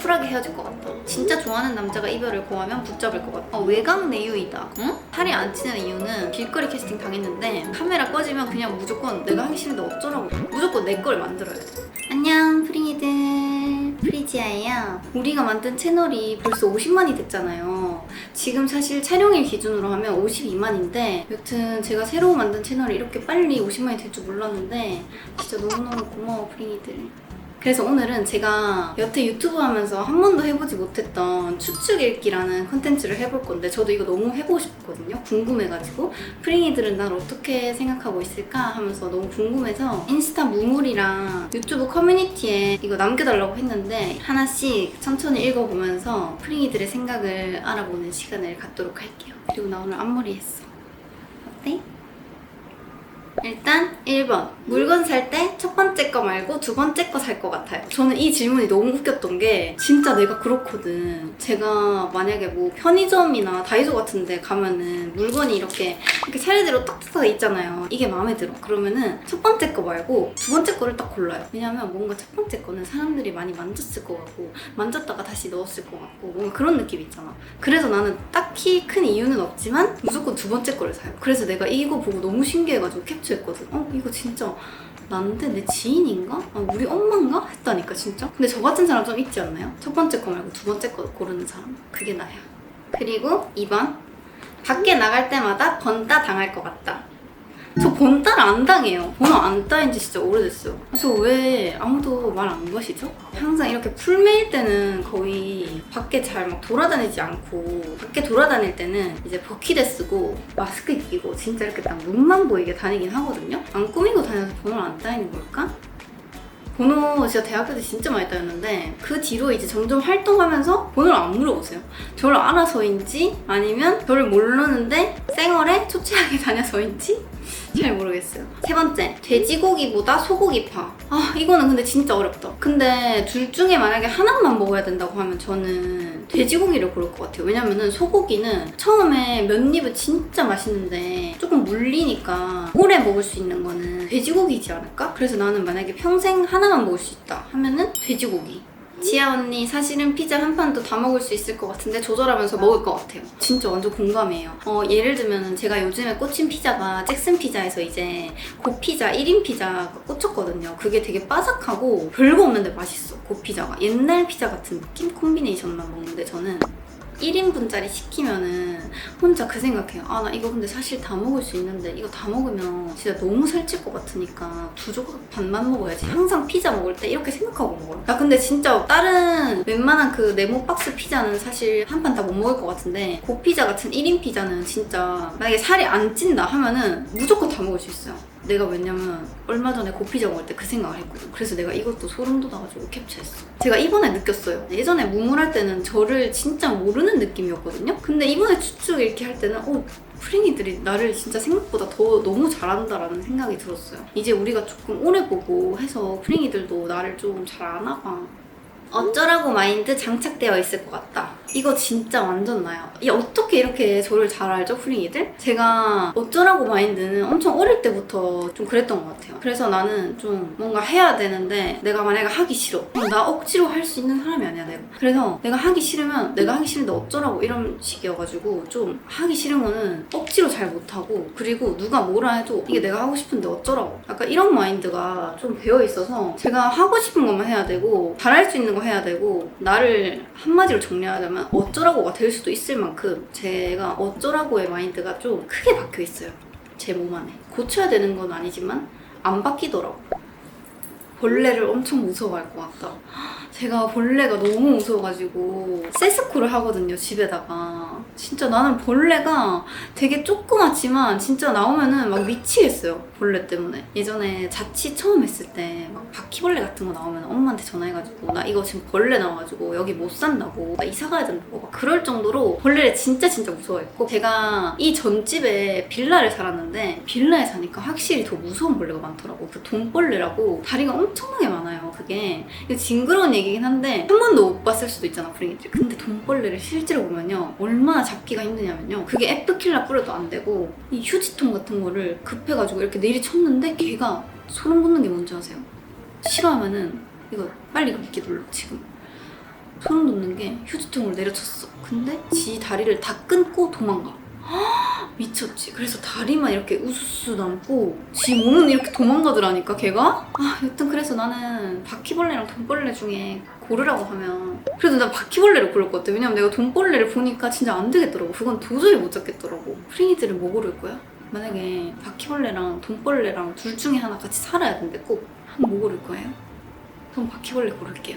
쿨하게 헤어질 것 같다. 진짜 좋아하는 남자가 이별을 고하면 붙잡을 것 같다. 외곽 내유이다. 응? 살이 안 찌는 이유는 길거리 캐스팅 당했는데 카메라 꺼지면 그냥 무조건 내가 하기 싫은데 어쩌라고 무조건 내 걸 만들어야 돼. 안녕 프링이들, 프리지아예요. 우리가 만든 채널이 벌써 50만이 됐잖아요. 지금 사실 촬영일 기준으로 하면 52만인데 여튼 제가 새로 만든 채널이 이렇게 빨리 50만이 될 줄 몰랐는데 진짜 너무너무 고마워 프링이들. 그래서 오늘은 제가 여태 유튜브 하면서 한 번도 해보지 못했던 추측 읽기라는 컨텐츠를 해볼 건데 저도 이거 너무 해보고 싶거든요. 궁금해가지고 프링이들은 날 어떻게 생각하고 있을까 하면서 너무 궁금해서 인스타 무물이랑 유튜브 커뮤니티에 이거 남겨달라고 했는데 하나씩 천천히 읽어보면서 프링이들의 생각을 알아보는 시간을 갖도록 할게요. 그리고 나 오늘 앞머리 했어. 어때? 일단 1번 물건 살 때 첫 번째 거 말고 두 번째 거 살 것 같아요. 저는 이 질문이 너무 웃겼던 게 진짜 내가 그렇거든. 제가 만약에 뭐 편의점이나 다이소 같은 데 가면은 물건이 이렇게 차례대로 딱딱딱 있잖아요. 이게 마음에 들어. 그러면은 첫 번째 거 말고 두 번째 거를 딱 골라요. 왜냐면 뭔가 첫 번째 거는 사람들이 많이 만졌을 것 같고 만졌다가 다시 넣었을 것 같고 뭔가 그런 느낌 있잖아. 그래서 나는 딱히 큰 이유는 없지만 무조건 두 번째 거를 사요. 그래서 내가 이거 보고 너무 신기해가지고 캡처했거든. 이거 진짜 난데 내 지인인가? 우리 엄마인가? 했다니까 진짜. 근데 저 같은 사람 좀 있지 않나요? 첫 번째 거 말고 두 번째 거 고르는 사람. 그게 나야. 그리고 2번 밖에 나갈 때마다 번따 당할 것 같다. 저 번따를 안 당해요. 번호 안 따인 지 진짜 오래됐어요. 저 왜 아무도 말 안 거시죠? 항상 이렇게 풀메일 때는 거의 밖에 잘 막 돌아다니지 않고 밖에 돌아다닐 때는 이제 버킷에 쓰고 마스크 끼고 진짜 이렇게 딱 눈만 보이게 다니긴 하거든요. 안 꾸미고 다녀서 번호를 안 따이는 걸까? 번호 진짜 대학교 때 진짜 많이 따였는데 그 뒤로 이제 점점 활동하면서 번호를 안 물어보세요. 저를 알아서인지 아니면 저를 모르는데 쌩얼에 초췌하게 다녀서인지 잘 모르겠어요. 세 번째, 돼지고기보다 소고기파. 이거는 근데 진짜 어렵다. 근데 둘 중에 만약에 하나만 먹어야 된다고 하면 저는 돼지고기를 고를 것 같아요. 왜냐면은 소고기는 처음에 몇 입은 진짜 맛있는데 조금 물리니까 오래 먹을 수 있는 거는 돼지고기지 않을까? 그래서 나는 만약에 평생 하나만 먹을 수 있다 하면은 돼지고기. 지아 언니 사실은 피자 한 판도 다 먹을 수 있을 것 같은데 조절하면서 먹을 것 같아요. 진짜 완전 공감해요. 예를 들면 제가 요즘에 꽂힌 피자가 잭슨 피자에서 이제 고피자 1인 피자가 꽂혔거든요. 그게 되게 바삭하고 별거 없는데 맛있어. 고피자가 옛날 피자 같은 느낌? 콤비네이션만 먹는데 저는 1인분짜리 시키면은 혼자 그 생각해요. 나 이거 근데 사실 다 먹을 수 있는데 이거 다 먹으면 진짜 너무 살찔 것 같으니까 두 조각 반만 먹어야지. 항상 피자 먹을 때 이렇게 생각하고 먹어요. 나 근데 진짜 다른 웬만한 그 네모 박스 피자는 사실 한 판 다 못 먹을 것 같은데 고피자 같은 1인 피자는 진짜 만약에 살이 안 찐다 하면은 무조건 다 먹을 수 있어요. 내가 왜냐면 얼마 전에 고피자 먹을 때 그 생각을 했거든. 그래서 내가 이것도 소름 돋아가지고 캡처했어. 제가 이번에 느꼈어요. 예전에 무물할 때는 저를 진짜 모르는 느낌이었거든요. 근데 이번에 추측 이렇게 할 때는 프링이들이 나를 진짜 생각보다 더 너무 잘한다라는 생각이 들었어요. 이제 우리가 조금 오래 보고 해서 프링이들도 나를 좀 잘 아나 봐. 어쩌라고 마인드 장착되어 있을 것 같다. 이거 진짜 완전 나요. 어떻게 이렇게 저를 잘 알죠, 프링이들? 제가 어쩌라고 마인드는 엄청 어릴 때부터 좀 그랬던 것 같아요. 그래서 나는 좀 뭔가 해야 되는데 내가 만약에 하기 싫어. 나 억지로 할 수 있는 사람이 아니야, 내가. 그래서 내가 하기 싫으면 내가 하기 싫은데 어쩌라고 이런 식이어가지고 좀 하기 싫은 거는 억지로 잘 못하고 그리고 누가 뭐라 해도 이게 내가 하고 싶은데 어쩌라고. 약간 이런 마인드가 좀 배어있어서 제가 하고 싶은 것만 해야 되고 잘할 수 있는 거 해야 되고 나를 한마디로 정리하자면 어쩌라고가 될 수도 있을 만큼 제가 어쩌라고의 마인드가 좀 크게 박혀 있어요. 제 몸 안에. 고쳐야 되는 건 아니지만 안 바뀌더라고. 벌레를 엄청 무서워할 것 같다. 제가 벌레가 너무 무서워가지고 세스코를 하거든요, 집에다가. 진짜 나는 벌레가 되게 조그맣지만 진짜 나오면은 막 미치겠어요, 벌레 때문에. 예전에 자취 처음 했을 때 막 바퀴벌레 같은 거 나오면 엄마한테 전화해가지고 나 이거 지금 벌레 나와가지고 여기 못 산다고, 나 이사 가야 된다고 막 그럴 정도로 벌레를 진짜 무서워했고, 제가 이 전집에 빌라를 살았는데 빌라에 사니까 확실히 더 무서운 벌레가 많더라고. 그 돈벌레라고 다리가 엄청나게 많아요. 그게 징그러운 얘기긴 한데 한 번도 못 봤을 수도 있잖아, 프링이들. 근데 돈벌레를 실제로 보면요 얼마나 잡기가 힘드냐면요, 그게 에프킬라 뿌려도 안 되고 이 휴지통 같은 거를 급해가지고 이렇게 내리쳤는데 걔가 소름 돋는 게 뭔지 아세요? 싫어하면은 이거 빨리 감기 눌러. 지금 소름 돋는 게 휴지통을 내려쳤어. 근데 지 다리를 다 끊고 도망가. 미쳤지. 그래서 다리만 이렇게 우수수 남고 지 몸은 이렇게 도망가더라니까 걔가. 여튼 그래서 나는 바퀴벌레랑 돈벌레 중에 고르라고 하면 그래도 난 바퀴벌레를 고를 것 같아. 왜냐면 내가 돈벌레를 보니까 진짜 안 되겠더라고. 그건 도저히 못 잡겠더라고. 프리니들은 뭐 고를 거야? 만약에 바퀴벌레랑 돈벌레랑 둘 중에 하나 같이 살아야 되는데 꼭 뭐 고를 거예요? 전 바퀴벌레 고를게요.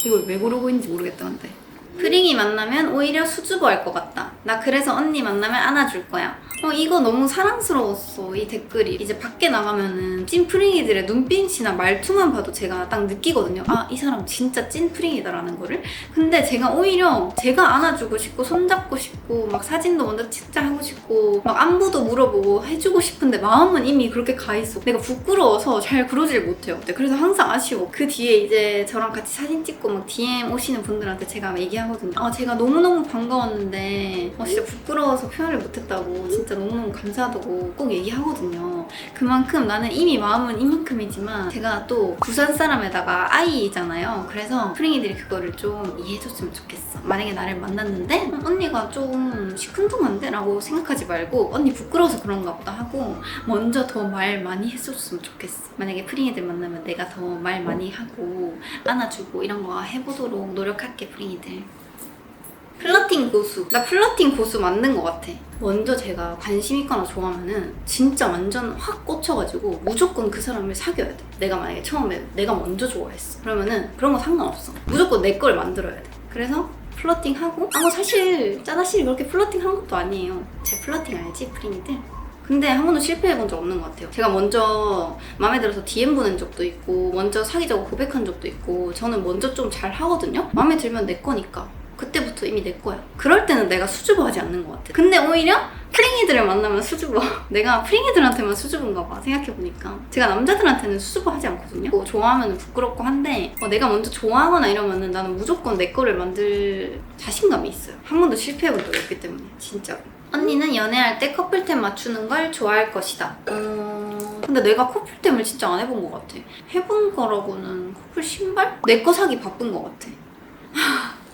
이걸 왜 고르고 있는지 모르겠다 근데. 프링이 만나면 오히려 수줍어할 것 같다. 나 그래서 언니 만나면 안아줄 거야. 이거 너무 사랑스러웠어, 이 댓글이. 이제 밖에 나가면은 찐 프링이들의 눈빛이나 말투만 봐도 제가 딱 느끼거든요. 이 사람 진짜 찐 프링이다라는 거를. 근데 제가 오히려 제가 안아주고 싶고 손잡고 싶고 막 사진도 먼저 찍자 하고 싶고 막 안부도 물어보고 해주고 싶은데 마음은 이미 그렇게 가 있어. 내가 부끄러워서 잘 그러질 못해요. 그래서 항상 아쉬워. 그 뒤에 이제 저랑 같이 사진 찍고 막 DM 오시는 분들한테 제가 얘기하거든요. 제가 너무너무 반가웠는데 진짜 부끄러워서 표현을 못했다고, 진짜 너무너무 감사하다고 꼭 얘기하거든요. 그만큼 나는 이미 마음은 이만큼이지만 제가 또 부산 사람에다가 아이잖아요. 그래서 프링이들이 그거를 좀 이해해줬으면 좋겠어. 만약에 나를 만났는데 언니가 좀 시큰둥한데? 라고 생각하지 말고 언니 부끄러워서 그런가 보다 하고 먼저 더 말 많이 했었으면 좋겠어. 만약에 프링이들 만나면 내가 더 말 많이 하고 안아주고 이런 거 해보도록 노력할게. 프링이들. 플러팅 고수. 나 플러팅 고수 맞는 것 같아. 먼저 제가 관심 있거나 좋아하면은 진짜 완전 확 꽂혀가지고 무조건 그 사람을 사귀어야 돼. 내가 만약에 처음에 내가 먼저 좋아했어. 그러면은 그런 거 상관없어. 무조건 내 걸 만들어야 돼. 그래서 플러팅하고 사실 짜다실이 그렇게 플러팅한 것도 아니에요. 제 플러팅 알지? 프린이들? 근데 한 번도 실패해본 적 없는 것 같아요. 제가 먼저 마음에 들어서 DM 보낸 적도 있고 먼저 사귀자고 고백한 적도 있고 저는 먼저 좀 잘 하거든요? 마음에 들면 내 거니까. 그때부터 이미 내 거야. 그럴 때는 내가 수줍어하지 않는 것 같아. 근데 오히려 프링이들을 만나면 수줍어. 내가 프링이들한테만 수줍은가 봐, 생각해보니까. 제가 남자들한테는 수줍어하지 않거든요. 좋아하면 부끄럽고 한데 내가 먼저 좋아하거나 이러면은 나는 무조건 내 거를 만들 자신감이 있어요. 한 번도 실패해본 적이 없기 때문에. 진짜로. 언니는 연애할 때 커플템 맞추는 걸 좋아할 것이다. 근데 내가 커플템을 진짜 안 해본 것 같아. 해본 거라고는 커플 신발? 내 거 사기 바쁜 것 같아.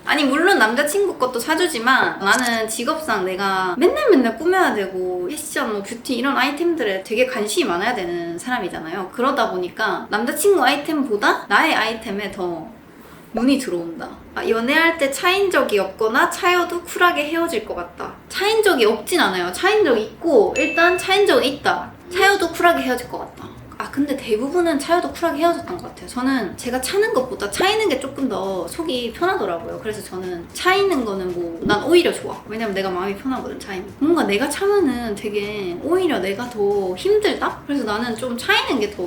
아니 물론 남자친구 것도 사주지만 나는 직업상 내가 맨날 꾸며야 되고 패션, 뷰티 이런 아이템들에 되게 관심이 많아야 되는 사람이잖아요. 그러다 보니까 남자친구 아이템보다 나의 아이템에 더 눈이 들어온다. 연애할 때 차인 적이 없거나 차여도 쿨하게 헤어질 것 같다. 차인 적이 없진 않아요. 차인 적이 있고 일단 차인 적은 있다. 차여도 쿨하게 헤어질 것 같다. 근데 대부분은 차여도 쿨하게 헤어졌던 것 같아요. 저는 제가 차는 것보다 차이는 게 조금 더 속이 편하더라고요. 그래서 저는 차이는 거는 난 오히려 좋아. 왜냐면 내가 마음이 편하거든, 차이는. 뭔가 내가 차면은 되게 오히려 내가 더 힘들다? 그래서 나는 좀 차이는 게 더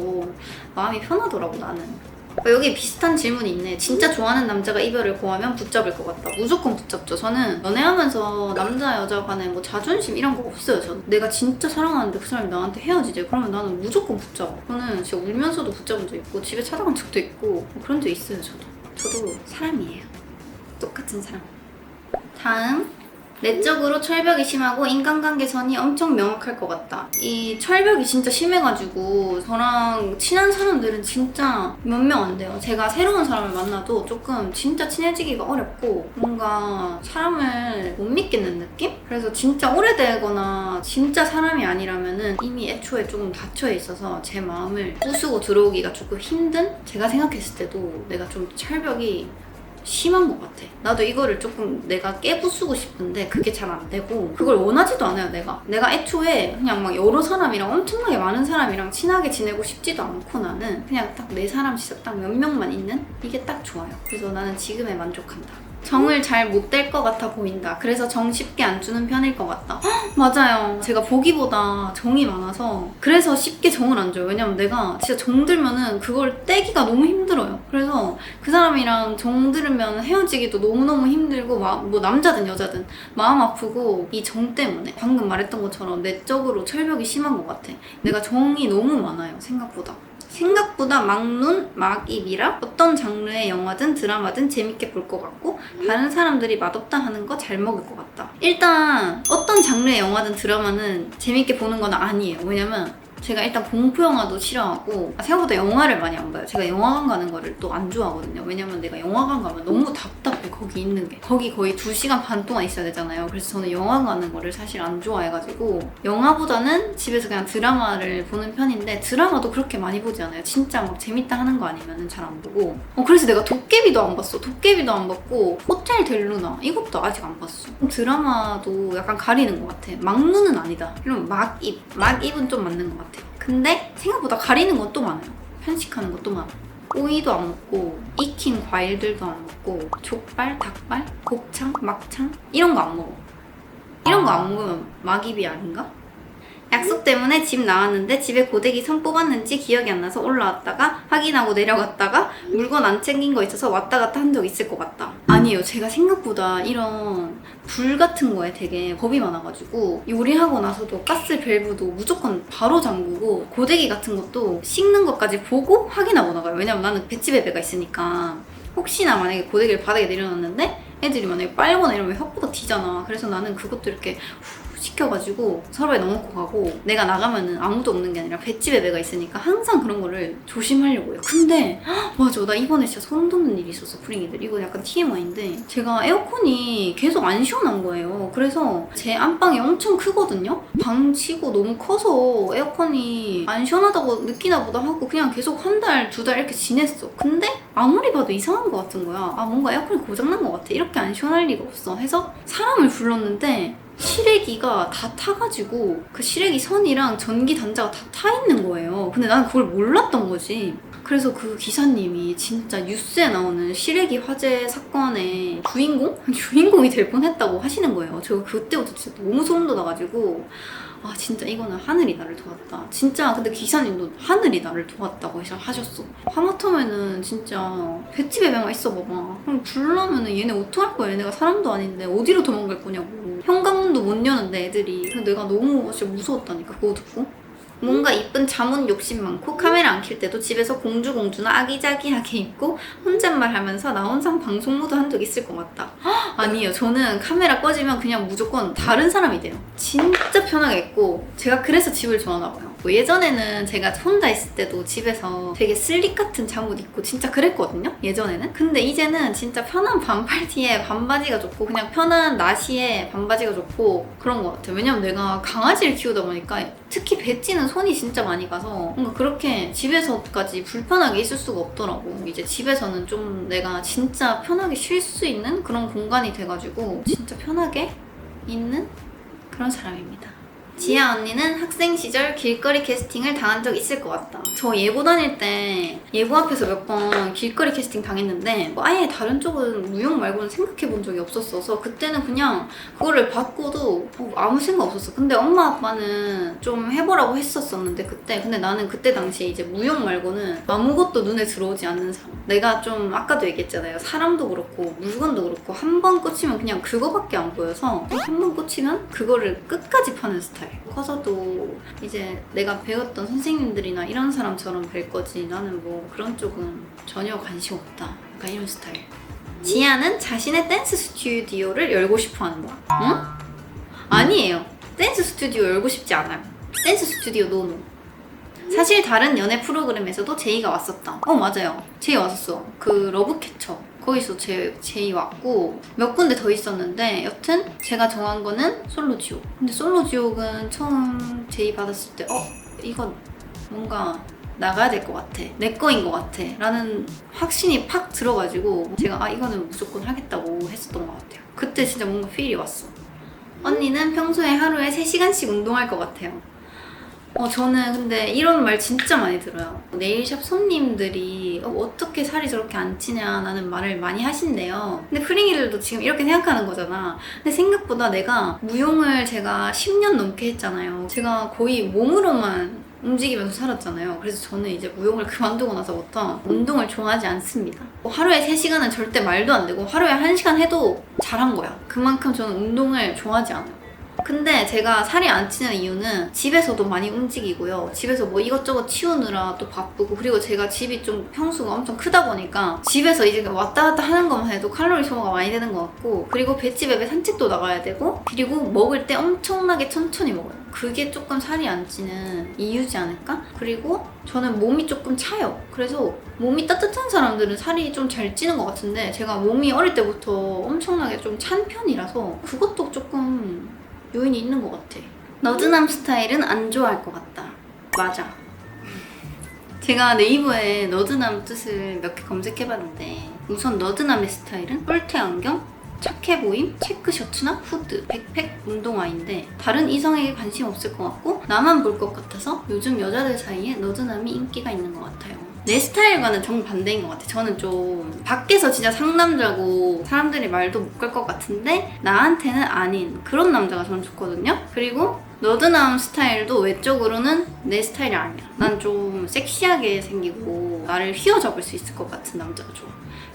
마음이 편하더라고, 나는. 여기 비슷한 질문이 있네. 진짜 좋아하는 남자가 이별을 고하면 붙잡을 것 같다. 무조건 붙잡죠. 저는 연애하면서 남자 여자 간에 자존심 이런 거 없어요. 저는 내가 진짜 사랑하는데 그 사람이 나한테 헤어지지 그러면 나는 무조건 붙잡아. 저는 진짜 울면서도 붙잡은 적 있고 집에 찾아간 적도 있고 그런 적 있어요. 저도 사람이에요. 똑같은 사람. 다음. 내적으로 철벽이 심하고 인간관계선이 엄청 명확할 것 같다. 이 철벽이 진짜 심해가지고 저랑 친한 사람들은 진짜 몇 명 안 돼요. 제가 새로운 사람을 만나도 조금 진짜 친해지기가 어렵고 뭔가 사람을 못 믿겠는 느낌? 그래서 진짜 오래되거나 진짜 사람이 아니라면은 이미 애초에 조금 닫혀 있어서 제 마음을 부수고 들어오기가 조금 힘든? 제가 생각했을 때도 내가 좀 철벽이 심한 것 같아. 나도 이거를 조금 내가 깨부수고 싶은데 그게 잘 안 되고 그걸 원하지도 않아요. 내가 애초에 그냥 막 여러 사람이랑 엄청나게 많은 사람이랑 친하게 지내고 싶지도 않고 나는 그냥 딱 내 사람 진짜 딱 몇 명만 있는 이게 딱 좋아요. 그래서 나는 지금에 만족한다. 정을 잘 못 될 것 같아 보인다. 그래서 정 쉽게 안 주는 편일 것 같다. 헉, 맞아요. 제가 보기보다 정이 많아서 그래서 쉽게 정을 안 줘요. 왜냐면 내가 진짜 정 들면은 그걸 떼기가 너무 힘들어요. 그래서 그 사람이랑 정 들으면 헤어지기도 너무너무 힘들고 남자든 여자든 마음 아프고 이 정 때문에 방금 말했던 것처럼 내적으로 철벽이 심한 것 같아. 내가 정이 너무 많아요. 생각보다 막눈, 막입이라 어떤 장르의 영화든 드라마든 재밌게 볼 것 같고 다른 사람들이 맛없다 하는 거 잘 먹을 것 같다. 일단 어떤 장르의 영화든 드라마는 재밌게 보는 건 아니에요. 왜냐면 제가 일단 공포 영화도 싫어하고 생각보다 영화를 많이 안 봐요. 제가 영화관 가는 거를 또 안 좋아하거든요. 왜냐면 내가 영화관 가면 너무 답답해. 어차피 거기 있는 게. 거기 거의 2시간 반 동안 있어야 되잖아요. 그래서 저는 영화 가는 거를 사실 안 좋아해가지고 영화보다는 집에서 그냥 드라마를 보는 편인데 드라마도 그렇게 많이 보지 않아요. 진짜 막 재밌다 하는 거 아니면 잘 안 보고. 그래서 내가 도깨비도 안 봤어. 도깨비도 안 봤고 호텔 델루나 이것도 아직 안 봤어. 드라마도 약간 가리는 것 같아. 막눈은 아니다. 이러면 막입은 좀 맞는 것 같아. 근데 생각보다 가리는 건 또 많아요. 편식하는 것도 많아. 오이도 안 먹고 익힌 과일들도 안 먹고 족발, 닭발, 곱창, 막창 이런 거 안 먹어. 이런 거 안 먹으면 막입이 아닌가? 약속 때문에 집 나왔는데 집에 고데기 선 뽑았는지 기억이 안 나서 올라왔다가 확인하고 내려갔다가 물건 안 챙긴 거 있어서 왔다 갔다 한 적 있을 것 같다. 아니에요. 제가 생각보다 이런 불 같은 거에 되게 겁이 많아가지고 요리하고 나서도 가스 밸브도 무조건 바로 잠그고 고데기 같은 것도 식는 것까지 보고 확인하고 나가요. 왜냐면 나는 배치배배가 있으니까 혹시나 만약에 고데기를 바닥에 내려놨는데 애들이 만약에 빨거나 이러면 혓보다 뒤잖아. 그래서 나는 그것도 이렇게 시켜가지고 서로에 넣어놓고 가고 내가 나가면은 아무도 없는 게 아니라 배치배배가 있으니까 항상 그런 거를 조심하려고 해요. 근데 맞아, 나 이번에 진짜 소름 돋는 일이 있었어. 프링이들 이거 약간 TMI인데 제가 에어컨이 계속 안 시원한 거예요. 그래서 제 안방이 엄청 크거든요. 방 치고 너무 커서 에어컨이 안 시원하다고 느끼나 보다 하고 그냥 계속 한 달, 2달 이렇게 지냈어. 근데 아무리 봐도 이상한 것 같은 거야. 아, 뭔가 에어컨이 고장난 것 같아. 이렇게 안 시원할 리가 없어 해서 사람을 불렀는데 실외기가 다 타가지고 그 실외기 선이랑 전기 단자가 다 타 있는 거예요. 근데 난 그걸 몰랐던 거지. 그래서 그 기사님이 진짜 뉴스에 나오는 실외기 화재 사건의 주인공이 될 뻔했다고 하시는 거예요. 저 그때부터 진짜 너무 소름 돋아가지고 아, 진짜 이거는 하늘이 나를 도왔다. 진짜 근데 기사님도 하늘이 나를 도왔다고 하셨어. 하마터면은 진짜 배치배배가 있어 봐봐. 그럼 불나면은 얘네 어떡할 거야. 얘네가 사람도 아닌데 어디로 도망갈 거냐고. 현관문도 못 여는데 애들이. 근데 내가 너무 진짜 무서웠다니까 그거 듣고. 뭔가 이쁜 자문 욕심 많고 카메라 안 켤 때도 집에서 공주나 아기자기하게 입고 혼잣말 하면서 나 혼자 방송 모드 한 적 있을 것 같다. 아니에요. 저는 카메라 꺼지면 그냥 무조건 다른 사람이 돼요. 진짜 편하게 입고 제가 그래서 집을 좋아하나 봐요. 뭐 예전에는 제가 혼자 있을 때도 집에서 되게 슬릭 같은 잠옷 입고 진짜 그랬거든요. 예전에는. 근데 이제는 진짜 편한 반팔 티에 반바지가 좋고 그냥 편한 나시에 반바지가 좋고 그런 것 같아요. 왜냐면 내가 강아지를 키우다 보니까 특히 배지는 손이 진짜 많이 가서 뭔가 그렇게 집에서까지 불편하게 있을 수가 없더라고. 이제 집에서는 좀 내가 진짜 편하게 쉴 수 있는 그런 공간이 돼가지고 진짜 편하게 있는 그런 사람입니다. 지아 언니는 학생 시절 길거리 캐스팅을 당한 적 있을 것 같다. 저 예고 다닐 때 예고 앞에서 몇 번 길거리 캐스팅 당했는데 뭐 아예 다른 쪽은 무용 말고는 생각해 본 적이 없었어서 그때는 그냥 그거를 받고도 아무 생각 없었어. 근데 엄마 아빠는 좀 해보라고 했었었는데 근데 나는 그때 당시에 이제 무용 말고는 아무것도 눈에 들어오지 않는 사람. 내가 좀 아까도 얘기했잖아요. 사람도 그렇고 물건도 그렇고 한 번 꽂히면 그냥 그거밖에 안 보여서 한 번 꽂히면 그거를 끝까지 파는 스타일. 커서도 이제 내가 배웠던 선생님들이나 이런 사람처럼 될 거지 나는 뭐 그런 쪽은 전혀 관심 없다. 약간 이런 스타일. 지아는 자신의 댄스 스튜디오를 열고 싶어 한다. 응? 아니에요. 댄스 스튜디오 열고 싶지 않아요. 댄스 스튜디오 노노. 사실 다른 연애 프로그램에서도 제이가 왔었다. 맞아요. 제이 왔었어. 그 러브캐쳐. 거기서 제이 왔고 몇 군데 더 있었는데 여튼 제가 정한 거는 솔로지옥. 근데 솔로지옥은 처음 제의 받았을 때 이건 뭔가 나가야 될 것 같아. 내 거인 것 같아. 라는 확신이 팍 들어가지고 제가 이거는 무조건 하겠다고 했었던 것 같아요. 그때 진짜 뭔가 필이 왔어. 언니는 평소에 하루에 3시간씩 운동할 것 같아요. 저는 근데 이런 말 진짜 많이 들어요. 네일샵 손님들이 어떻게 살이 저렇게 안 찌냐라는 말을 많이 하신대요. 근데 프링이들도 지금 이렇게 생각하는 거잖아. 근데 생각보다 내가 무용을 제가 10년 넘게 했잖아요. 제가 거의 몸으로만 움직이면서 살았잖아요. 그래서 저는 이제 무용을 그만두고 나서부터 운동을 좋아하지 않습니다. 하루에 3시간은 절대 말도 안 되고 하루에 1시간 해도 잘한 거야. 그만큼 저는 운동을 좋아하지 않아요. 근데 제가 살이 안 찌는 이유는 집에서도 많이 움직이고요. 집에서 뭐 이것저것 치우느라 또 바쁘고, 그리고 제가 집이 좀 평수가 엄청 크다 보니까 집에서 이제 왔다 갔다 하는 것만 해도 칼로리 소모가 많이 되는 것 같고, 그리고 볏집에 산책도 나가야 되고, 그리고 먹을 때 엄청나게 천천히 먹어요. 그게 조금 살이 안 찌는 이유지 않을까? 그리고 저는 몸이 조금 차요. 그래서 몸이 따뜻한 사람들은 살이 좀 잘 찌는 것 같은데, 제가 몸이 어릴 때부터 엄청나게 좀 찬 편이라서 그것도 조금 요인이 있는 것 같아. 너드남 스타일은 안 좋아할 것 같다. 맞아. 제가 네이버에 너드남 뜻을 몇 개 검색해봤는데, 우선 너드남의 스타일은 뿔테 안경, 착해 보임, 체크 셔츠나 후드, 백팩, 운동화인데 다른 이성에게 관심 없을 것 같고 나만 볼 것 같아서 요즘 여자들 사이에 너드남이 인기가 있는 것 같아요. 내 스타일과는 정반대인 것 같아. 저는 좀 밖에서 진짜 상남자고 사람들이 말도 못 걸 것 같은데 나한테는 아닌 그런 남자가 저는 좋거든요. 그리고 너드남 스타일도 외적으로는 내 스타일이 아니야. 난 좀 섹시하게 생기고 나를 휘어잡을 수 있을 것 같은 남자가 좋아.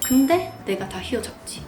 근데 내가 다 휘어잡지.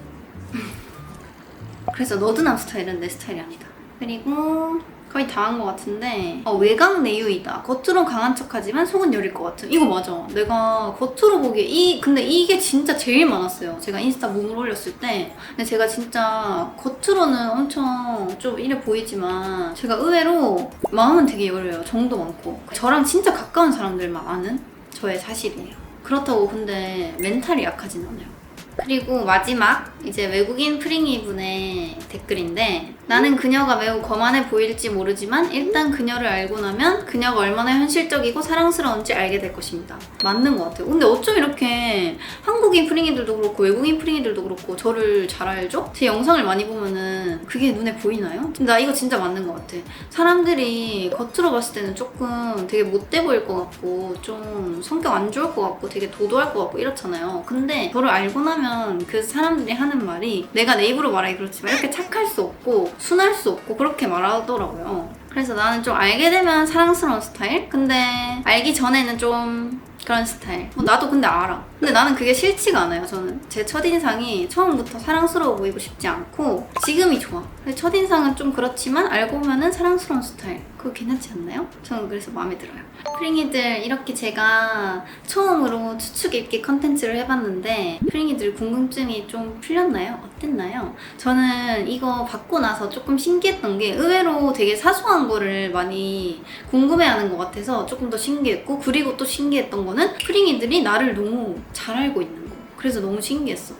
그래서 너드남 스타일은 내 스타일이 아니다. 그리고 거의 다 한 것 같은데, 외강 내유이다. 겉으론 강한 척하지만 속은 여릴 것 같은. 이거 맞아. 내가 겉으로 보기에 근데 이게 진짜 제일 많았어요. 제가 인스타 몸을 올렸을 때. 근데 제가 진짜 겉으로는 엄청 좀 이래 보이지만 제가 의외로 마음은 되게 여려요. 정도 많고. 저랑 진짜 가까운 사람들만 아는 저의 사실이에요. 그렇다고 근데 멘탈이 약하진 않아요. 그리고 마지막 이제 외국인 프링이 분의 댓글인데, 나는 그녀가 매우 거만해 보일지 모르지만 일단 그녀를 알고 나면 그녀가 얼마나 현실적이고 사랑스러운지 알게 될 것입니다. 맞는 것 같아요. 근데 어쩜 이렇게 한국인 프링이들도 그렇고 외국인 프링이들도 그렇고 저를 잘 알죠? 제 영상을 많이 보면은 그게 눈에 보이나요? 근데 나 이거 진짜 맞는 것 같아. 사람들이 겉으로 봤을 때는 조금 되게 못돼 보일 것 같고 좀 성격 안 좋을 것 같고 되게 도도할 것 같고 이렇잖아요. 근데 저를 알고 나면 그 사람들이 하는 말이, 내가 내 입으로 말하기 그렇지만 이렇게 착할 수 없고 순할 수 없고 그렇게 말하더라고요. 그래서 나는 좀 알게 되면 사랑스러운 스타일? 근데 알기 전에는 좀 그런 스타일. 나도 근데 알아. 근데 나는 그게 싫지가 않아요. 저는 제 첫인상이 처음부터 사랑스러워 보이고 싶지 않고 지금이 좋아. 첫인상은 좀 그렇지만 알고 보면은 사랑스러운 스타일. 그거 괜찮지 않나요? 저는 그래서 마음에 들어요. 프링이들, 이렇게 제가 처음으로 추측 읽기 컨텐츠를 해봤는데 프링이들 궁금증이 좀 풀렸나요? 어땠나요? 저는 이거 받고 나서 조금 신기했던 게 의외로 되게 사소한 거를 많이 궁금해하는 것 같아서 조금 더 신기했고, 그리고 또 신기했던 거는 프링이들이 나를 너무 잘 알고 있는 거. 그래서 너무 신기했어.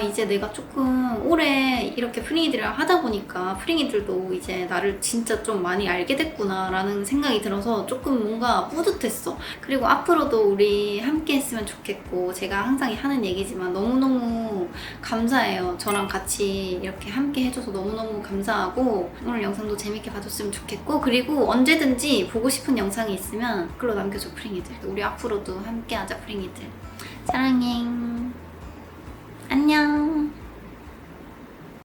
이제 내가 조금 오래 이렇게 프링이들이랑 하다 보니까 프링이들도 이제 나를 진짜 좀 많이 알게 됐구나 라는 생각이 들어서 조금 뭔가 뿌듯했어. 그리고 앞으로도 우리 함께 했으면 좋겠고, 제가 항상 하는 얘기지만 너무너무 감사해요. 저랑 같이 이렇게 함께 해줘서 너무너무 감사하고, 오늘 영상도 재밌게 봐줬으면 좋겠고, 그리고 언제든지 보고 싶은 영상이 있으면 댓글로 남겨줘, 프링이들. 우리 앞으로도 함께 하자, 프링이들. 사랑해. 안녕.